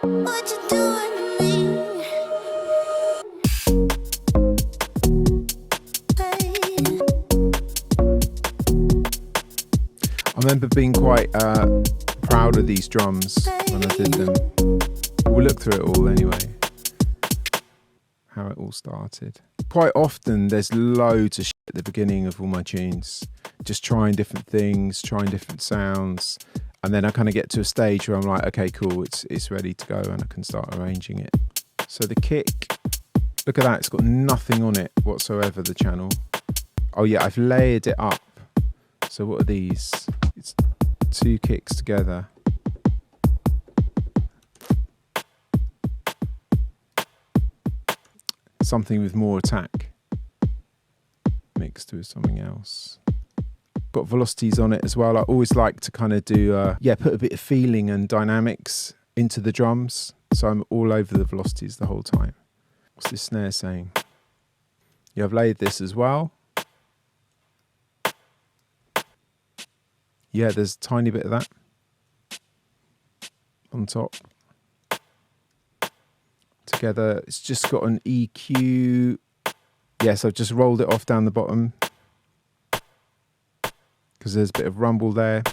What you doing to me? I remember being quite proud of these drums when I did them. We'll look through it all anyway, how it all started. Quite often there's loads of shit at the beginning of all my tunes, just trying different things, trying different sounds, and then I kind of get to a stage where I'm like, okay, cool, it's ready to go, and I can start arranging it. So the kick, look at that, it's got nothing on it whatsoever, the channel. Oh yeah, I've layered it up. So what are these? It's 2 kicks together. Something with more attack mixed with something else. Got velocities on it as well. I always like to kind of do, put a bit of feeling and dynamics into the drums. So I'm all over the velocities the whole time. What's this snare saying? Yeah, I've layered this as well. Yeah, there's a tiny bit of that on top. Together, it's just got an EQ. Yes, I've just rolled it off down the bottom because there's a bit of rumble there,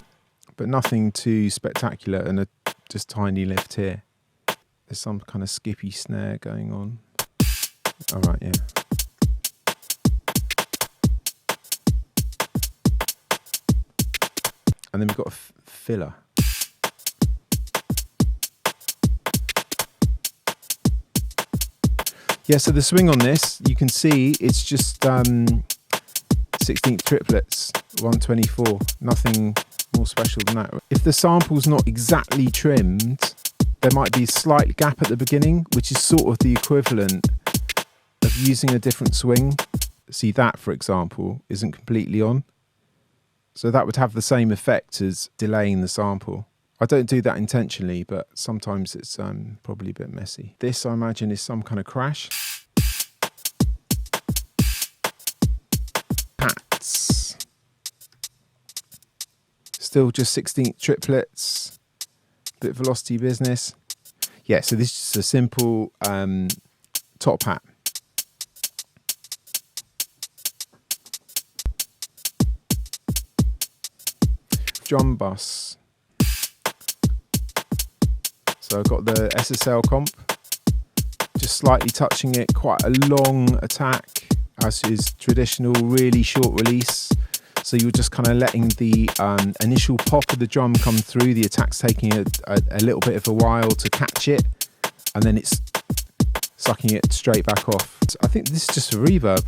but nothing too spectacular, and a just tiny lift here. There's some kind of skippy snare going on. All right, yeah. And then we've got a filler. Yeah, so the swing on this, you can see it's just 16th triplets, 124, nothing more special than that. If the sample's not exactly trimmed, there might be a slight gap at the beginning, which is sort of the equivalent of using a different swing. See, that, for example, isn't completely on. So that would have the same effect as delaying the sample. I don't do that intentionally, but sometimes it's probably a bit messy. This, I imagine, is some kind of crash. Pats. Still just 16th triplets. Bit of velocity business. Yeah, so this is just a simple top hat. Drum bus. So I've got the SSL comp, just slightly touching it, quite a long attack, as is traditional, really short release. So you're just kind of letting the initial pop of the drum come through, the attack's taking a little bit of a while to catch it, and then it's sucking it straight back off. So I think this is just a reverb.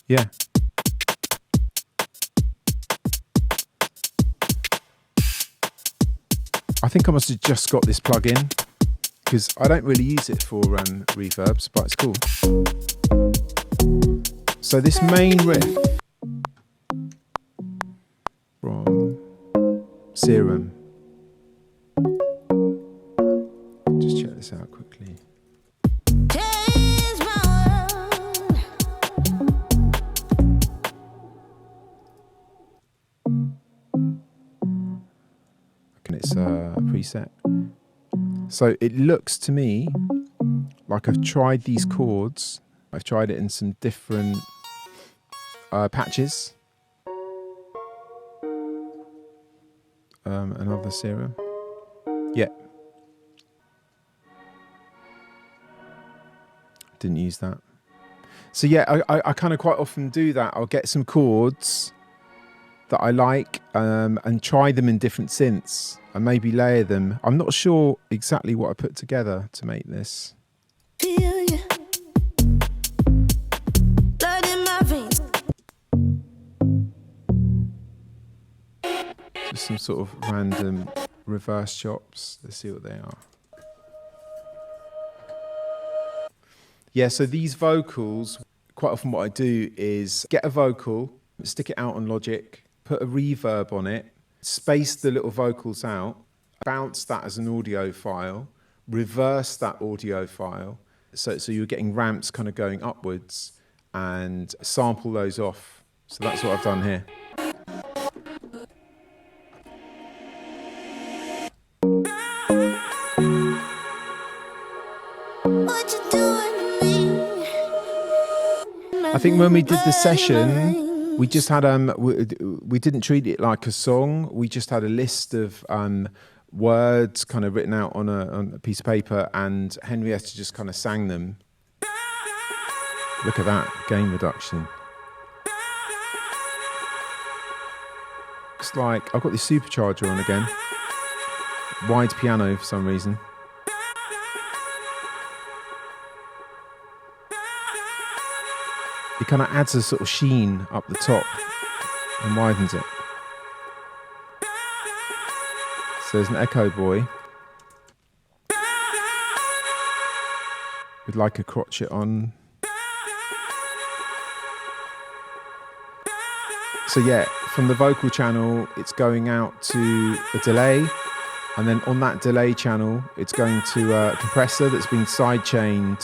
Yeah. I think I must have just got this plug in because I don't really use it for reverbs, but it's cool. So this main riff from Serum. Just check this out quickly. It's a preset. So it looks to me like I've tried these chords. I've tried it in some different patches. Another Serum. Yeah. Didn't use that. So yeah, I kind of quite often do that. I'll get some chords that I like and try them in different synths and maybe layer them. I'm not sure exactly what I put together to make this. Feel you. Blood in my veins. Just some sort of random reverse chops. Let's see what they are. Yeah, so these vocals, quite often what I do is get a vocal, stick it out on Logic, put a reverb on it, space the little vocals out, bounce that as an audio file, reverse that audio file, so you're getting ramps kind of going upwards, and sample those off. So that's what I've done here. think when we did the session, we just had we didn't treat it like a song. We just had a list of words kind of written out on a piece of paper, and Henrietta just kind of sang them. Look at that gain reduction. Looks like I've got this supercharger on again. Wide piano for some reason. It kind of adds a sort of sheen up the top and widens it. So there's an echo boy with like a crotchet on. So yeah, from the vocal channel, it's going out to a delay, and then on that delay channel, it's going to a compressor that's been sidechained,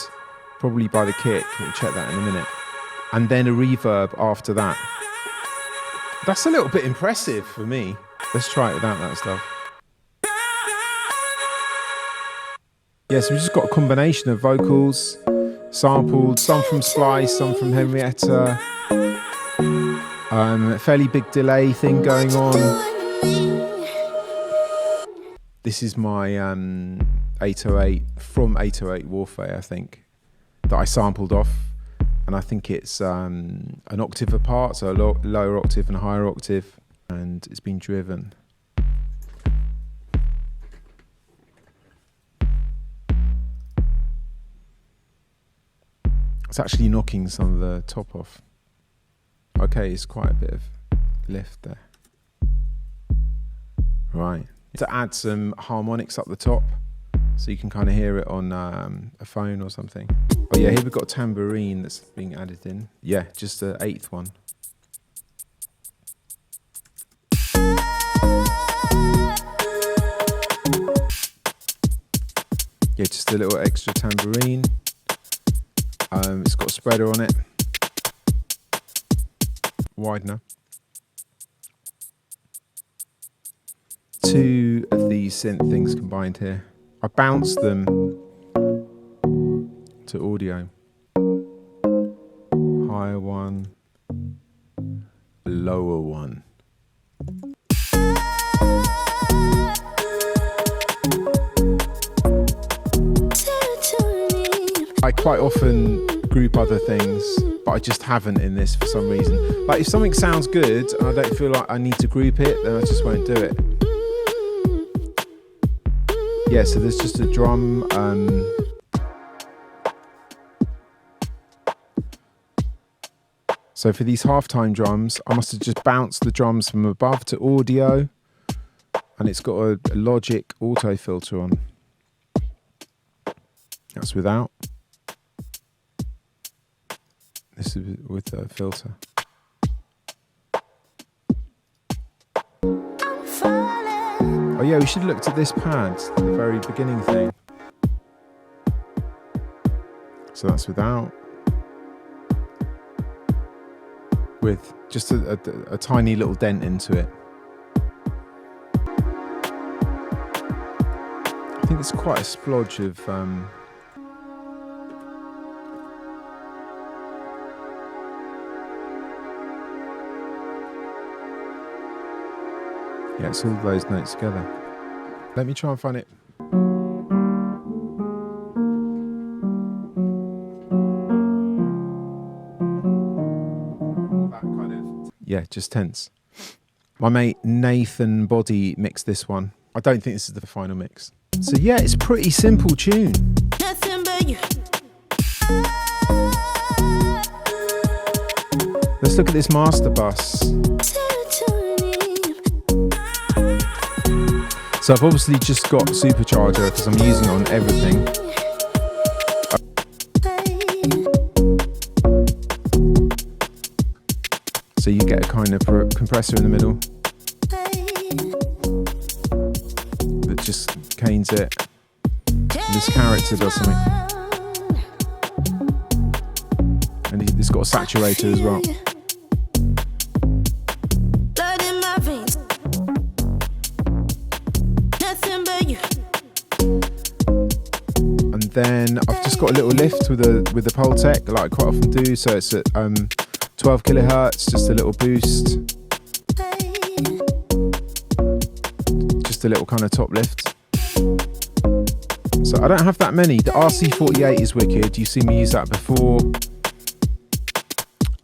probably by the kick. We'll check that in a minute. And then a reverb after that. That's a little bit impressive for me. Let's try it without that stuff. Yeah, so we've just got a combination of vocals, sampled, some from Splice, some from Henrietta. A fairly big delay thing going on. This is my 808 from 808 Warfare, I think, that I sampled off. And I think it's an octave apart, so a lower octave and a higher octave, and it's been driven. It's actually knocking some of the top off. Okay, it's quite a bit of lift there. Right. To add some harmonics up the top, so you can kind of hear it on a phone or something. Oh yeah, here we've got a tambourine that's being added in. Yeah, just the 8th one. Yeah, just a little extra tambourine. It's got a spreader on it. Widener. 2 of these synth things combined here. I bounced them to audio. Higher one, lower one. I quite often group other things, but I just haven't in this for some reason. Like if something sounds good and I don't feel like I need to group it, then I just won't do it. Yeah, so there's just a drum. So for these halftime drums, I must have just bounced the drums from above to audio, and it's got a Logic auto filter on. That's without. This is with a filter. Oh yeah, we should have looked at this pad, the very beginning thing. So that's without. With just a tiny little dent into it. I think it's quite a splodge of yeah, it's all those notes together. Let me try and find it. That kind of, yeah, just tense. My mate Nathan Body mixed this one. I don't think this is the final mix. So yeah, it's a pretty simple tune. Nothing but you. Let's look at this master bus. So I've obviously just got supercharger because I'm using it on everything. So you get a kind of compressor in the middle that just canes it. And this character does something. And it's got a saturator as well. then I've just got a little lift with the Pultec, like I quite often do. So it's at 12 kilohertz, just a little boost, just a little kind of top lift. So I don't have that many. The RC48 is wicked. You've seen me use that before.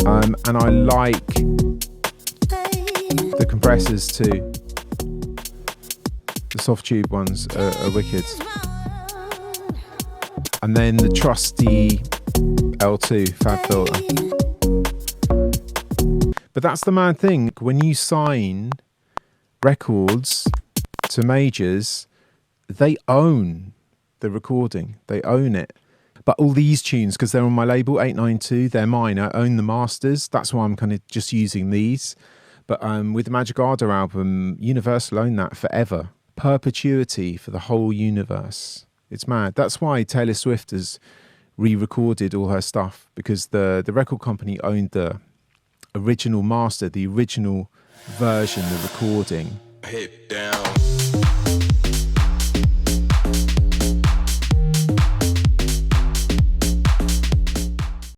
And I like the compressors too. The soft tube ones are wicked. And then the trusty L2 Fab filter. But that's the mad thing. When you sign records to majors, they own the recording. They own it. But all these tunes, because they're on my label 892, they're mine. I own the masters. That's why I'm kind of just using these. But with the Magic Ardo album, Universal own that forever. Perpetuity for the whole universe. It's mad. That's why Taylor Swift has re-recorded all her stuff, because the record company owned the original master, the original version, the recording. Hit down.